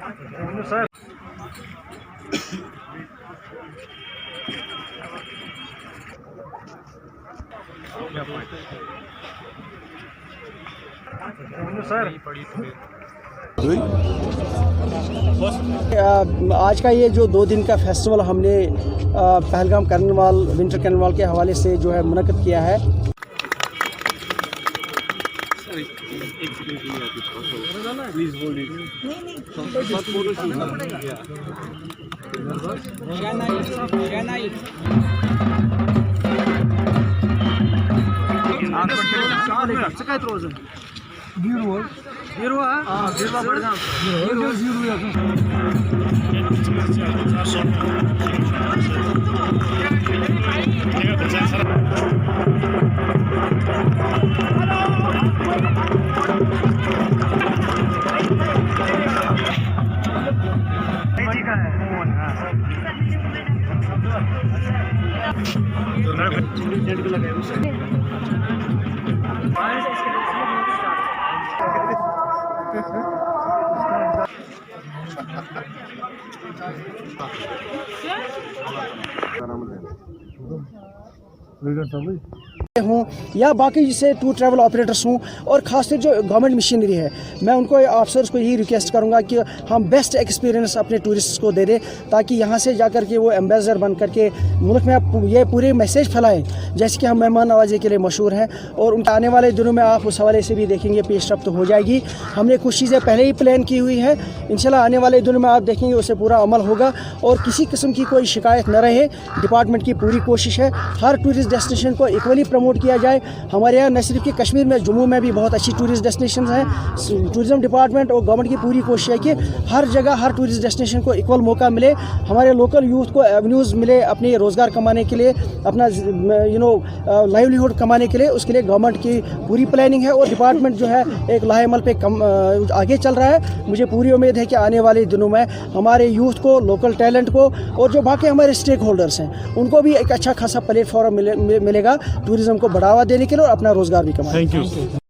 Sir आज का ये जो 2 दिन का फेस्टिवल हमने पहलगाम कार्निवाल विंटर कार्निवाल के हवाले से जो है मुनक़्क़द किया है। हूँ या बाकी जैसे टूर ट्रैवल ऑपरेटर्स हूँ और ख़ासकर जो गवर्नमेंट मशीनरी है, मैं उनको ऑफिसर्स को यही रिक्वेस्ट करूँगा कि हम बेस्ट एक्सपीरियंस अपने टूरिस्ट को दे दें ताकि यहाँ से जाकर के वो एम्बेसडर बन करके मुल्क में ये पूरे मैसेज फैलाएं जैसे कि हम मेहमान नवाजी के लिए मशहूर हैं। और उनके आने वाले दिनों में आप उस हवाले से भी देखेंगे पेशरफ्त हो जाएगी। हमने कुछ चीज़ें पहले ही प्लान की हुई है, इंशाल्लाह आने वाले दिनों में आप देखेंगे उससे पूरा अमल होगा और किसी किस्म की कोई शिकायत न रहे। डिपार्टमेंट की पूरी कोशिश है हर टूरिस्ट डेस्टिनेशन को इक्वली प्रमोट किया जाए। हमारे यहाँ न सिर्फ कि कश्मीर में, जम्मू में भी बहुत अच्छी टूरिस्ट डेस्टिनेशन हैं। टूरिज़म डिपार्टमेंट और गवर्नमेंट की पूरी कोशिश है कि हर जगह हर टूरिस्ट डेस्टिनेशन को इक्वल मौका मिले, हमारे लोकल यूथ को एवेन्यूज़ मिले अपने रोज़गार कमाने के लिए, अपना लाइवलीहुड कमाने के लिए। उसके लिए गवर्नमेंट की पूरी प्लानिंग है और डिपार्टमेंट जो है एक लाहेअमल पे आगे चल रहा है। मुझे पूरी उम्मीद है कि आने वाले दिनों में हमारे यूथ को, लोकल टैलेंट को और जो बाकी हमारे स्टेक होल्डर्स हैं उनको भी एक अच्छा खासा प्लेटफॉर्म मिलेगा टूरिज़्म को बढ़ावा देने के लिए और अपना रोज़गार भी कमाने के लिए।